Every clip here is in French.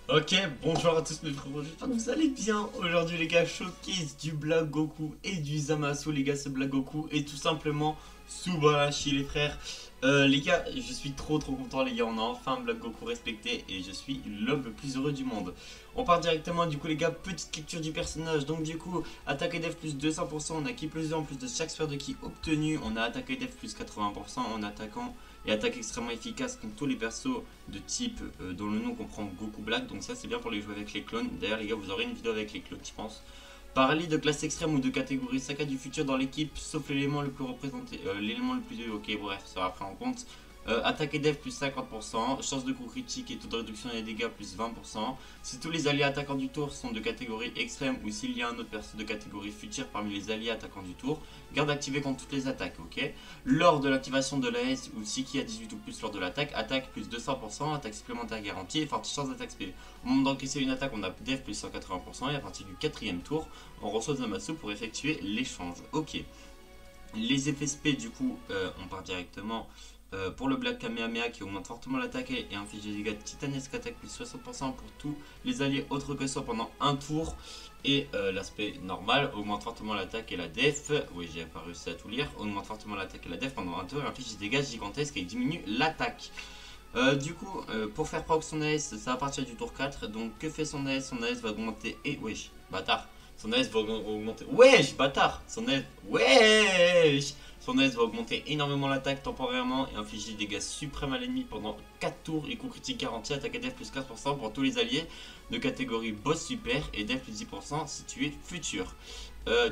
Ok, bonjour à tous mes frérots, j'espère que vous allez bien. Aujourd'hui les gars, showcase du Black Goku et du Zamasu les gars, ce Black Goku est tout simplement Subarashi les frères. Les gars, je suis trop content les gars, on a enfin un Black Goku respecté et je suis l'homme le plus heureux du monde. On part directement du coup les gars, petite lecture du personnage. Donc du coup, attaque et def plus 200%, on a ki plus 2 en plus de chaque sphère de ki obtenue. On a attaque et def plus 80% en attaquant et attaque extrêmement efficace contre tous les persos de type dont le nom comprend Goku Black. Donc ça c'est bien pour les jouer avec les clones. D'ailleurs les gars, vous aurez une vidéo avec les clones je pense. Paralyse de classe extrême ou de catégorie Saga du futur dans l'équipe, sauf l'élément le plus représenté, l'élément le plus... Ok bref, ça sera pris en compte. Attaque et def plus 50%, chance de coup critique et taux de réduction des dégâts plus 20%. Si tous les alliés attaquants du tour sont de catégorie extrême ou s'il y a un autre perso de catégorie future parmi les alliés attaquants du tour, garde activé contre toutes les attaques, ok. Lors de l'activation de l'AS ou si qui a 18 ou plus lors de l'attaque, attaque plus 200%, attaque supplémentaire garantie et forte chance d'attaque SP. Au moment d'encaisser une attaque, on a def plus 180% et à partir du 4ème tour, on reçoit Zamasu pour effectuer l'échange, ok. Les effets SP du coup, on part directement pour le Black Kamehameha qui augmente fortement l'attaque et inflige des dégâts titanesques, attaque plus 60% pour tous les alliés autres que soi pendant un tour. Et l'aspect normal augmente fortement l'attaque et la def. Oui, j'ai pas réussi à tout lire. Augmente fortement l'attaque et la def pendant un tour et inflige des dégâts gigantesques et diminue l'attaque. Du coup, pour faire proc son AS, ça va partir du tour 4. Donc, que fait son AS? Son AS va augmenter. Et wesh, bâtard. Son AS va augmenter. Wesh, bâtard. Son AS. Wesh. Son AS va augmenter énormément l'attaque temporairement et infliger des dégâts suprêmes à l'ennemi pendant 4 tours et coup critique garanti, attaque et def plus 15% pour tous les alliés de catégorie boss super et def plus 10% si tu es futur.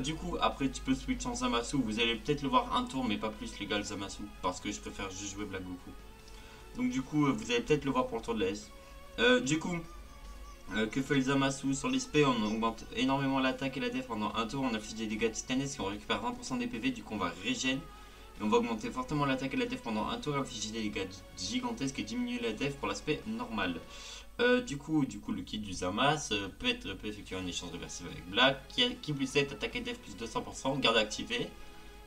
Du coup, après tu peux switch en Zamasu, vous allez peut-être le voir un tour mais pas plus les gars le Zamasu parce que je préfère juste jouer Black Goku. Donc du coup, vous allez peut-être le voir pour le tour de l'AS. Du coup, que fait le Zamasu sur l'XP? On augmente énormément l'attaque et la def pendant un tour, on affiche des dégâts titanesques et on récupère 20% des PV, du coup on va régène. Et on va augmenter fortement l'attaque et la def pendant un tour et infliger des dégâts gigantesques et diminuer la def pour l'aspect normal. Du coup, le kit du Zamas peut effectuer un échange réversible avec Black, qui plus 7, attaque et def plus 200%, garde activé.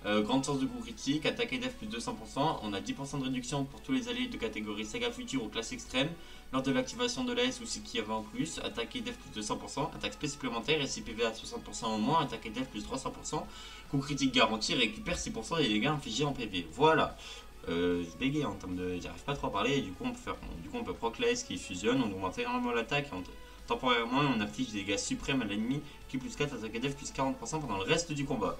Grande chance de coup critique, attaque et def plus 200%, on a 10% de réduction pour tous les alliés de catégorie Saga Future ou classe extrême. Lors de l'activation de l'AS ou si qui avait en plus, attaque et def plus 200%, attaque spé supplémentaire et si PV à 60% au moins, attaque et def plus 300%, coup critique garanti, récupère 6% des dégâts infligés en PV. Voilà. Je bégaye en termes de. J'arrive pas trop à parler et du coup on peut proc l'AS qui fusionne, on augmente énormément l'attaque temporairement et on affiche des dégâts suprêmes à l'ennemi qui plus 4, attaque et def plus 40% pendant le reste du combat.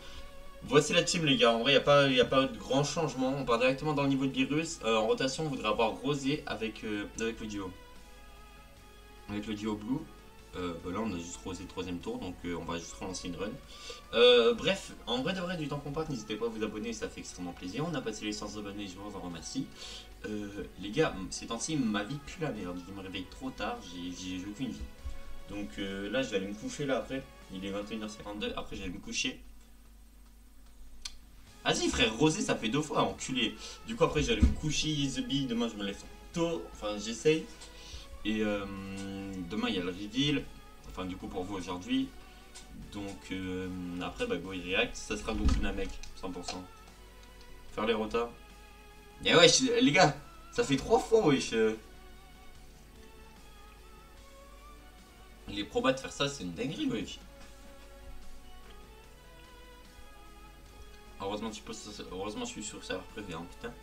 Voici la team les gars, en vrai il n'y a pas de grand changement, on part directement dans le niveau de virus. En rotation on voudrait avoir Rosé avec le duo. Avec le duo blue. Là on a juste Rosé 3ème tour donc on va juste relancer une run. Bref, en vrai de vrai du temps qu'on parte, n'hésitez pas à vous abonner, ça fait extrêmement plaisir. On a passé les 100 abonnés, je vous en remercie. Les gars, ces temps-ci ma vie pue la merde, je me réveille trop tard, j'ai aucune vie. Donc là je vais aller me coucher là après, il est 21h52, après je vais me coucher. Vas-y frère, Rosé ça fait 2 fois, enculé. Du coup après j'allais me coucher, the bee, demain je me lève tôt, enfin j'essaye. Et demain il y a le reveal, enfin du coup pour vous aujourd'hui. Donc après bah go il react, ça sera Goku Namek, 100%. Faire les rotas. Et wesh les gars, ça fait 3 fois wesh. Les probas de faire ça c'est une dinguerie wesh. Heureusement, heureusement je suis sur le serveur privé, hein, putain.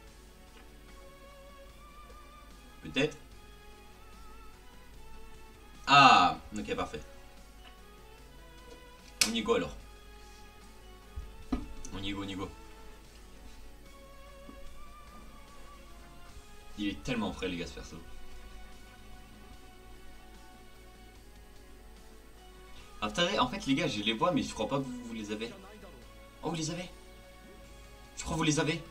Peut-être. Ah, ok, parfait. On y go alors. On y go, on y go. Il est tellement prêt, les gars, ce perso. Attendez, en fait, les gars, je les vois, mais je crois pas que vous les avez. Oh, vous les avez? Je crois que vous les avez.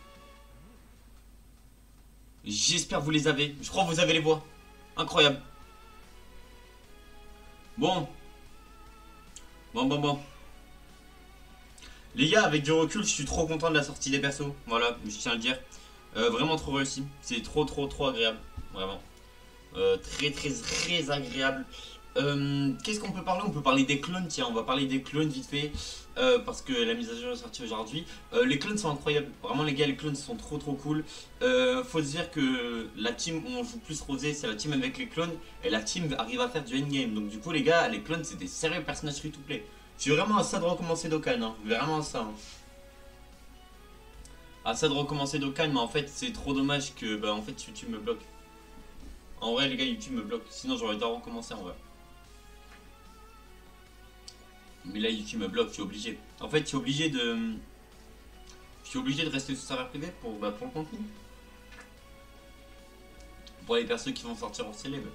J'espère que vous les avez. Je crois que vous avez les voix. Incroyable. Bon. Bon. Les gars, avec du recul, je suis trop content de la sortie des persos. Voilà, je tiens à le dire. Vraiment trop réussi. C'est trop agréable. Vraiment. Très agréable. Qu'est-ce qu'on peut parler? On peut parler des clones, tiens, on va parler des clones vite fait. Parce que la mise à jour est sortie aujourd'hui. Les clones sont incroyables, vraiment les gars, les clones sont trop trop cool. Faut se dire que la team où on joue plus Rosé, c'est la team avec les clones. Et la team arrive à faire du endgame. Donc du coup les gars, les clones c'est des sérieux personnages free to play. Je suis vraiment à ça de recommencer Dokkan, hein. Vraiment à ça. Hein. À ça de recommencer Dokkan, mais en fait c'est trop dommage que bah en fait YouTube me bloque. En vrai les gars, YouTube me bloque, sinon j'aurais dû recommencer en vrai. Mais là YouTube me bloque, je suis obligé. En fait je suis obligé de... Je suis obligé de rester sur serveur privé pour le contenu. Pour les persos qui vont sortir en célèbre.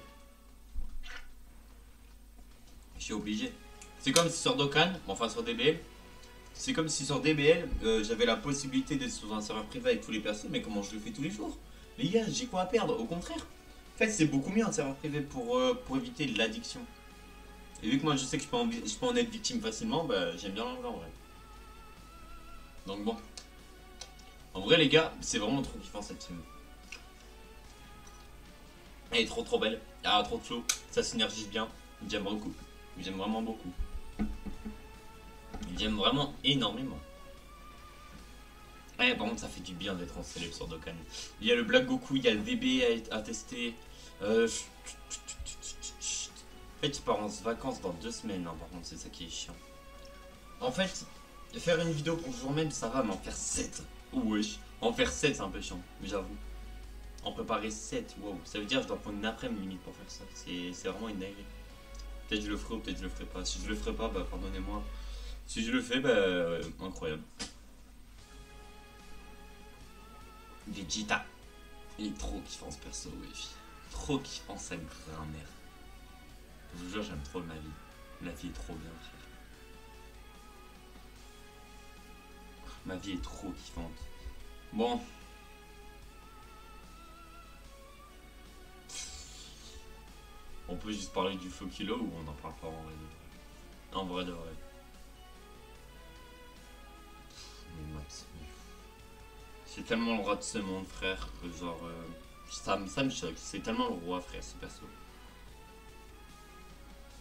Je suis obligé. C'est comme si sur Dokkan, enfin sur DBL, c'est comme si sur DBL, j'avais la possibilité d'être sur un serveur privé avec tous les persos, mais comment je le fais tous les jours? Les gars, j'ai quoi à perdre? Au contraire. En fait, c'est beaucoup mieux un serveur privé pour éviter l'addiction. Et vu que moi je sais que je peux en être victime facilement, bah j'aime bien l'anglais en vrai. Donc bon. En vrai les gars, c'est vraiment trop kiffant cette team. Elle est trop trop belle, elle a trop de flow, ça synergise bien, j'aime beaucoup. J'aime vraiment beaucoup. J'aime vraiment énormément. Ouais, par contre ça fait du bien d'être en célèbre sur Dokkan. Il y a le Black Goku, il y a le VB à tester. En fait, je pars en vacances dans 2 semaines, hein, par contre, c'est ça qui est chiant. En fait, faire une vidéo pour le jour même, ça va, mais en faire 7. Wesh. En faire 7, c'est un peu chiant, j'avoue. En préparer 7, wow. Ça veut dire que je dois prendre une après-midi limite pour faire ça. C'est vraiment une dinguerie. Peut-être je le ferai ou peut-être je le ferai pas. Si je le ferai pas, bah pardonnez-moi. Si je le fais, bah incroyable. Vegeta. Il est trop kiffant ce perso, wesh. Trop kiffant sa grammaire. Je vous jure, j'aime trop ma vie. La vie est trop bien, frère. Ma vie est trop kiffante. Bon. On peut juste parler du faux kilo ou on en parle pas en vrai de vrai? En vrai de vrai. Les maths. C'est tellement le roi de ce monde, frère, que genre... ça me choque. C'est tellement le roi, frère, ce perso.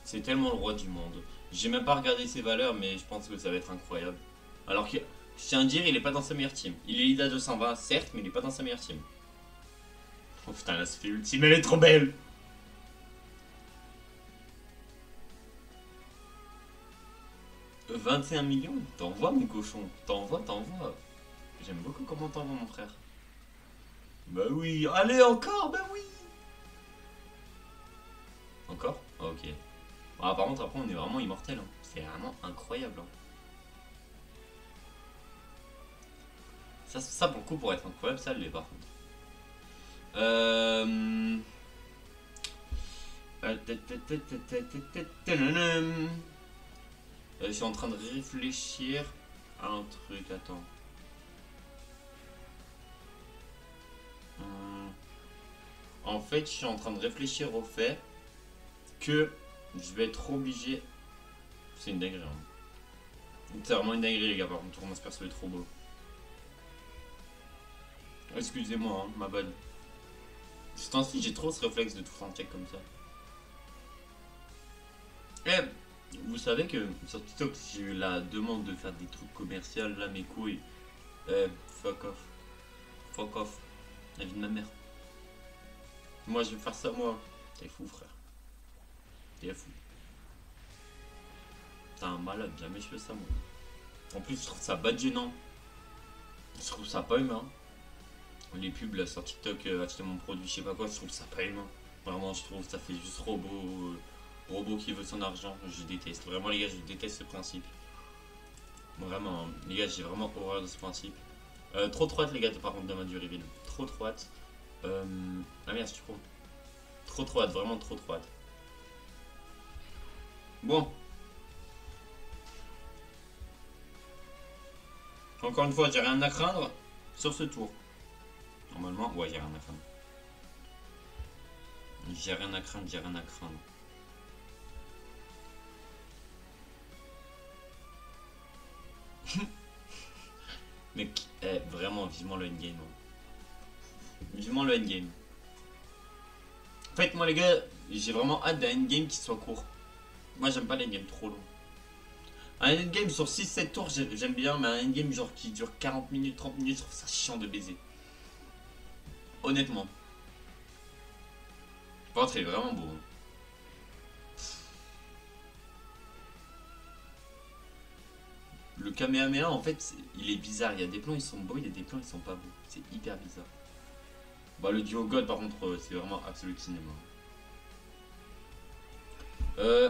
C'est tellement le roi du monde. J'ai même pas regardé ses valeurs, mais je pense que ça va être incroyable. Alors que, je tiens à dire, il est pas dans sa meilleure team. Il est lead à 220, certes, mais il est pas dans sa meilleure team. Oh putain, là, ça fait ultime, elle est trop belle! « 21 millions? T'envoies mon cochon, t'envoies. J'aime beaucoup comment t'envoies mon frère. Bah oui, allez encore, bah oui. Encore? Ah, ok. Ah, par contre après on est vraiment immortel, hein. C'est vraiment incroyable. Hein. Ça pour le coup pour être incroyable, ça l'est par contre. Je suis en train de réfléchir à un truc, attends. En fait, je suis en train de réfléchir au fait que je vais être obligé. C'est une dinguerie. Hein. C'est vraiment une dinguerie, les gars. Par contre, comment ce perso est trop beau. Excusez-moi, hein, ma bonne. Ce temps-ci, j'ai trop ce réflexe de tout faire un check comme ça. Eh, vous savez que sur TikTok, j'ai eu la demande de faire des trucs commerciaux, là, mes couilles. Fuck off. Fuck off. La vie de ma mère. Moi, je vais faire ça, moi. T'es fou, frère. T'es fou. T'es un malade, jamais je fais ça, moi. En plus, je trouve ça bad gênant. Je trouve ça pas humain. Les pubs là sur TikTok, acheter mon produit, je sais pas quoi, je trouve ça pas humain. Vraiment, je trouve ça fait juste robot qui veut son argent. Je déteste. Vraiment, les gars, je déteste ce principe. Vraiment, les gars, j'ai vraiment horreur de ce principe. Trop hâte, les gars, par contre, de ma du reveal. Trop hâte. Ah merde, je trouve. Trop hâte, vraiment trop hâte. Bon. Encore une fois, j'ai rien à craindre sur ce tour. Normalement, ouais, j'ai rien à craindre. J'ai rien à craindre, j'ai rien à craindre. Mec, vraiment, vivement le endgame. Vivement le endgame. En fait, moi les gars, j'ai vraiment hâte d'un endgame qui soit court. Moi j'aime pas les games trop longs. Un endgame sur 6-7 tours j'aime bien, mais un endgame genre qui dure 40 minutes, 30 minutes, je trouve ça chiant de baiser. Honnêtement. Par contre il est vraiment beau. Hein. Le Kamehameha en fait il est bizarre, il y a des plans ils sont beaux, il y a des plans ils sont pas beaux. C'est hyper bizarre. Bah le duo God par contre c'est vraiment absolu cinéma.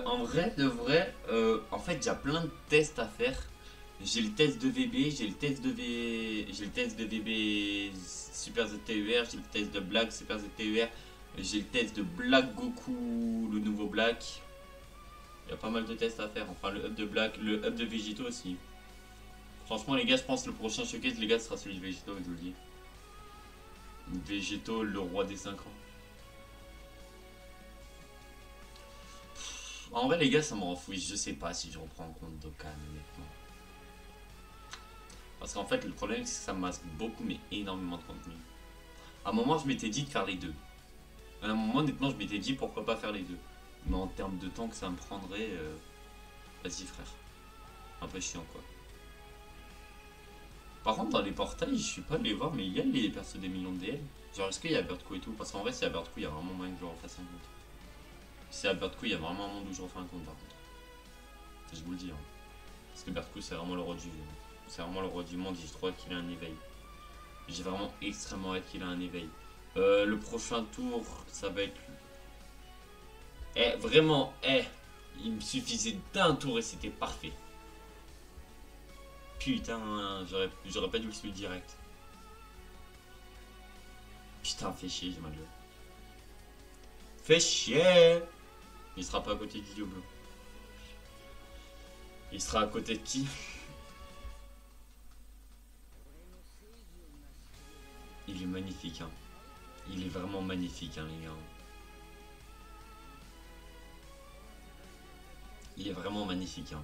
En vrai, de vrai, en fait, il y a plein de tests à faire. J'ai le test de VB, j'ai le test de j'ai le test de VB Super ZTER, j'ai le test de Black Super ZTER, j'ai le test de Black Goku, le nouveau Black. Il y a pas mal de tests à faire. Enfin, le up de Black, le up de Vegito aussi. Franchement, les gars, je pense que le prochain showcase, les gars, sera celui de Vegito, je vous le dis. Vegito, le roi des 5 ans. En vrai les gars ça me rend fou, je sais pas si je reprends en compte Dokkan honnêtement. Parce qu'en fait le problème c'est que ça me masque beaucoup mais énormément de contenu. À un moment je m'étais dit de faire les deux. À un moment honnêtement je m'étais dit pourquoi pas faire les deux. Mais en termes de temps que ça me prendrait, vas-y frère. Un peu chiant quoi. Par contre dans les portails je suis pas allé voir mais il y a les persos des millions de DL. Genre est-ce qu'il y a Birdco et tout? Parce qu'en vrai s'il y a Birdco il y a vraiment moyen que je refasse un compte. Si à Birdco, il y a vraiment un monde où je refais un compte par contre. Je vous le dis. Hein. Parce que Birdco, c'est vraiment le roi du jeu. C'est vraiment le roi du monde et je trouve qu'il a un éveil. J'ai vraiment extrêmement hâte qu'il a un éveil. Le prochain tour, ça va être... vraiment, il me suffisait d'un tour et c'était parfait. Putain, j'aurais pas dû le suivre direct. Putain, fais chier, j'ai mal joué. Fais chier! Il sera pas à côté du Diablo. Il sera à côté de qui? Il est magnifique, hein. Il est vraiment magnifique, hein, les gars. Il est vraiment magnifique, hein.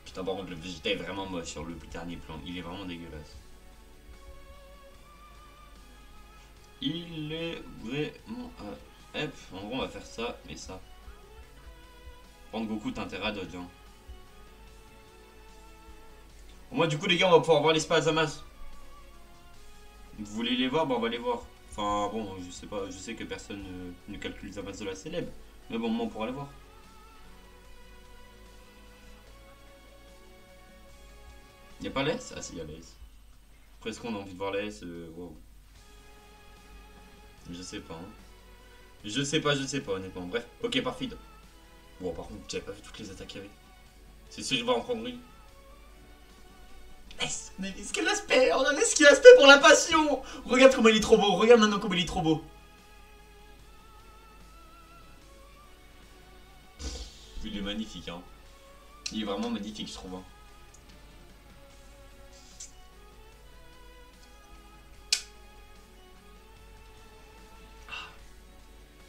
Putain, par contre, le Vegeta est vraiment moche sur le dernier plan. Il est vraiment dégueulasse. Il est vraiment... hop, en gros, on va faire ça et ça. Prendre Goku, t'as intérêt à dodge. Hein. Moi, du coup, les gars, on va pouvoir voir les Spadamas. Vous voulez les voir? Bah, on va les voir. Enfin, bon, je sais pas, je sais que personne ne calcule les amas de la célèbre. Mais bon, moi, on pourra les voir. Y'a pas l'S? Ah, si, y'a l'S. Après, est-ce qu'on a envie de voir l'S? Wow. Je sais pas. Hein. Je sais pas, honnêtement. Bref, ok, parfait. Bon, par contre, j'avais pas vu toutes les attaques qu'il y avait. C'est sûr, je vais en prendre une. S, on a vu ce qu'il aspect, on a vu ce qu'il aspect pour la passion. Regarde comment il est trop beau, regarde maintenant comment il est trop beau. Il est magnifique, hein. Il est vraiment magnifique, je trouve. Hein.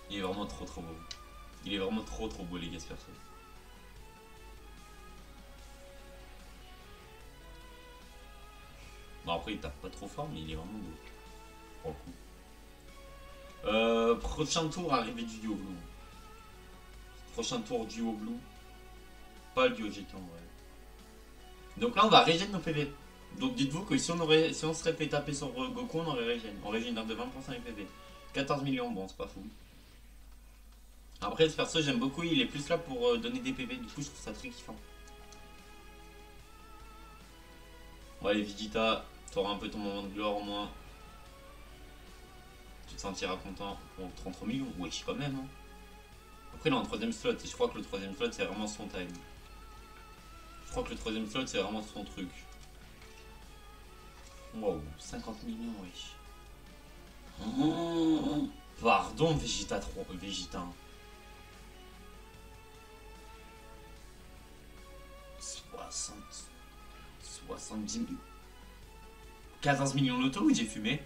Il est vraiment trop beau. Il est vraiment trop beau, les gars, ce perso. Bon, après, il tape pas trop fort, mais il est vraiment beau. Pour le coup. Prochain tour, arrivée du duo blue. Prochain tour, duo blue. Pas le duo GT en vrai. Donc là, on va régénérer nos PV. Donc dites-vous que si on serait fait taper sur Goku, on aurait régène. On régénère de 20% les PV. 14 millions, bon, c'est pas fou. Après, ce perso, j'aime beaucoup. Il est plus là pour donner des PV. Du coup, je trouve ça très kiffant. Bon, allez, Vegeta, t'auras un peu ton moment de gloire au moins. Tu te sentiras content pour 33 millions. Wesh, quand même. Hein. Après, il est en troisième slot. Et je crois que le troisième slot, c'est vraiment son time. Je crois que le troisième slot, c'est vraiment son truc. Wow, 50 millions, wesh. Oh, pardon, Vegeta 3, Vegeta 1. 70 millions. 14 millions d'auto, oui, j'ai fumé.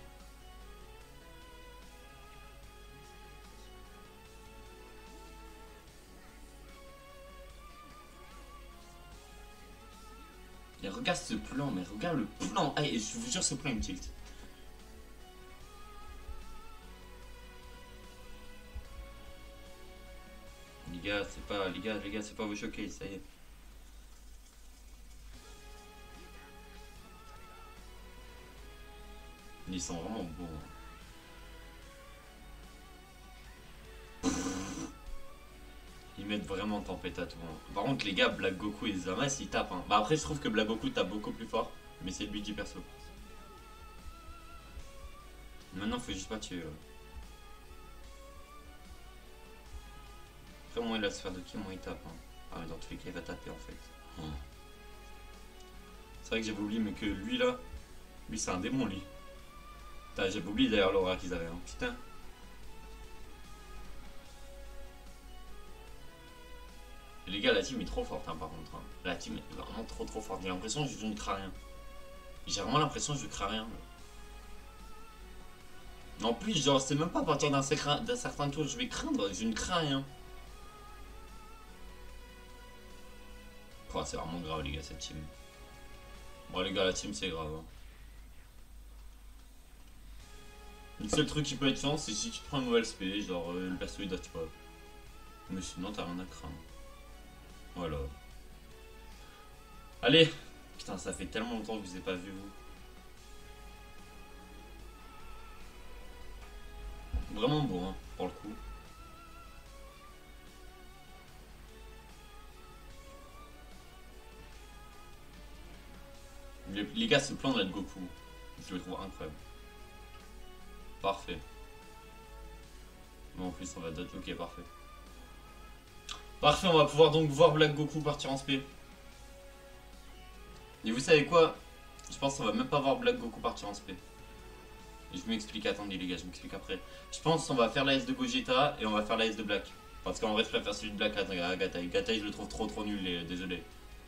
regarde ce plan, mais regarde le plan. Ah, je vous jure, ce plan il me tilt. Les gars, c'est pas vous choquer, ça y est. Ils sont vraiment beaux. Ils mettent vraiment tempête à tout. Par contre, les gars, Black Goku et Zamasu ils tapent. Bah après, je trouve que Black Goku tape beaucoup plus fort. Mais c'est le but du perso. Maintenant, faut juste pas tuer. Après, moins il a la sphère de ki, moins il tape. Ah, mais dans tous les cas, il va taper en fait. C'est vrai que j'avais oublié, mais que lui là, lui c'est un démon lui. J'avais oublié d'ailleurs l'aura qu'ils avaient. Putain. Les gars, la team est trop forte par contre. La team est vraiment trop forte. J'ai l'impression que je ne crains rien. J'ai vraiment l'impression que je crains rien. En plus, genre, c'est même pas à partir d'un certain tour que je vais craindre. Je ne crains rien. Oh, c'est vraiment grave, les gars, cette team. Bon, les gars, la team, c'est grave. Le seul truc qui peut être chiant, c'est si tu te prends un mauvais SP, genre le perso il dodge pas. Mais sinon, t'as rien à craindre. Voilà. Allez! Putain, ça fait tellement longtemps que je vous ai pas vu, vous. Vraiment beau, pour le coup. Les gars, ce plan de la Goku, je le trouve incroyable. Parfait. Bon, en plus, on va dodge. Ok, parfait. Parfait, on va pouvoir donc voir Black Goku partir en SP. Et vous savez quoi? Je pense qu'on va même pas voir Black Goku partir en SP. Et je m'explique, attendez les gars, je m'explique après. Je pense qu'on va faire la S de Gogeta et on va faire la S de Black. Parce qu'en vrai, je préfère celui de Black à Gatai. Gatai, je le trouve trop nul, désolé.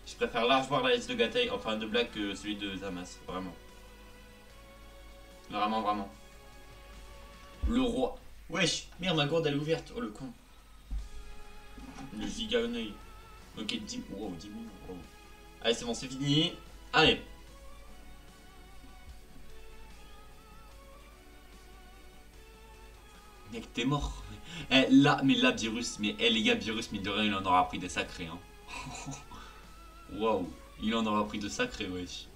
Je préfère largement la S de Gatai, enfin de Black, que celui de Zamasu, vraiment. Vraiment. Le roi. Wesh, merde, ma gourde elle est ouverte. Oh le con. Le giga œil. Ok, 10 wow, 10 minutes. Wow. Allez, c'est bon, c'est fini. Allez. Mec, t'es mort. Eh, là, mais là, Virus, mais les gars, Virus, mine de rien, il en aura pris des sacrés. Waouh, il en aura pris de sacrés, wesh.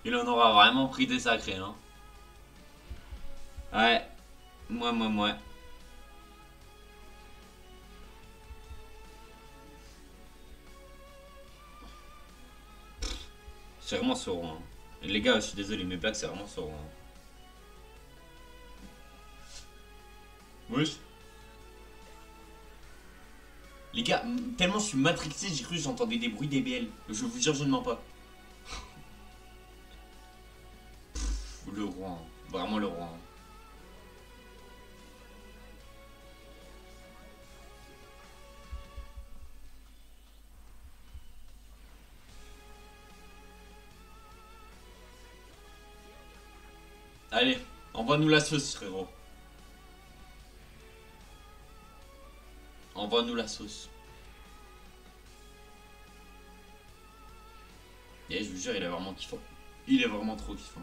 Il en aura vraiment pris des sacrés, Ouais. Moi. C'est vraiment Sauron. Et les gars, je suis désolé, mais Black, c'est vraiment Sauron. Wesh. Les gars, tellement je suis matrixé, j'ai cru que j'entendais des bruits DBL. Je vous jure, je ne mens pas. Le roi, vraiment le roi. Allez, envoie-nous la sauce, frérot. Envoie-nous la sauce. Et je vous jure, il est vraiment kiffant. Il est vraiment trop kiffant.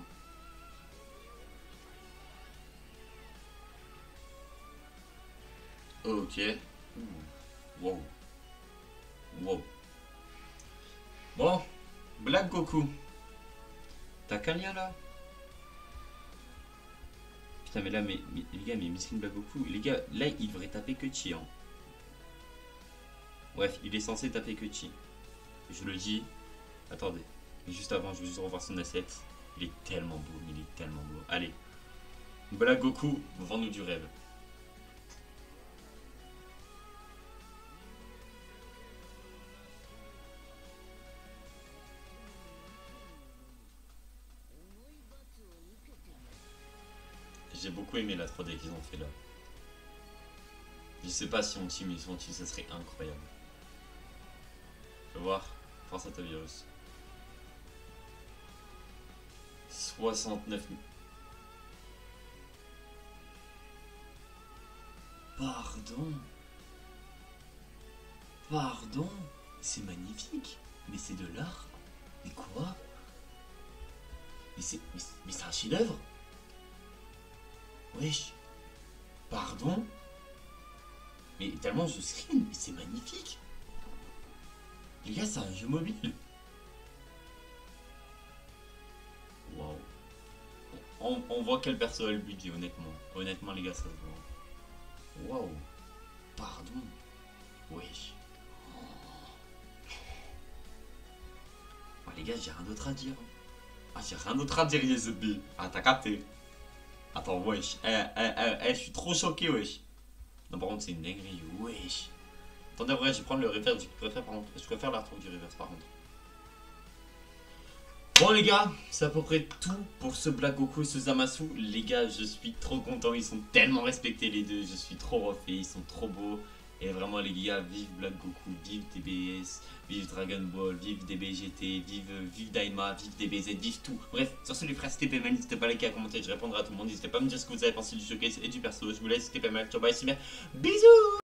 Ok. Wow. Bon, Black Goku. T'as qu'un lien là? Putain, mais là, mais les gars, mais miskin Black Goku. Les gars, là, il devrait taper que Chi. Bref, il est censé taper que Chi. Je le dis. Attendez. Mais juste avant, je vais juste revoir son asset. Il est tellement beau. Allez. Black Goku, vends-nous du rêve. J'ai beaucoup aimé la 3D qu'ils ont fait là. Je sais pas si on team, mais si on team, ça serait incroyable. Je vais voir. Force à ta virus. 69 000. Pardon. C'est magnifique. Mais c'est de l'art. Mais quoi? Mais c'est un chef-d'œuvre? Wesh. Pardon? Mais tellement je screen, mais c'est magnifique. Les gars, c'est un jeu mobile. Waouh. On voit quel perso a le budget, honnêtement. Honnêtement, les gars, ça se voit. Waouh. Pardon. Wesh. Oh, les gars, j'ai rien d'autre à dire. Ah, j'ai rien d'autre à dire, YesB. Ah, t'as capté. Attends, wesh. Je suis trop choqué, wesh. Non, par contre, c'est une dinguerie, wesh. Attendez, vrai, je vais prendre le reverse. Je préfère la retrouve du reverse, par contre. Bon, les gars, c'est à peu près tout pour ce Black Goku et ce Zamasu. Les gars, je suis trop content. Ils sont tellement respectés, les deux. Je suis trop refait. Ils sont trop beaux. Et vraiment, les gars, vive Black Goku, vive DBS, vive Dragon Ball, vive DBGT, vive Daima, vive DBZ, vive tout. Bref, sur ce, les frères, c'était PML. N'hésitez pas à liker, à commenter. Je répondrai à tout le monde. N'hésitez pas à me dire ce que vous avez pensé du showcase et du perso. Je vous laisse. C'était PML. Ciao, bye, c'est bien. Bisous!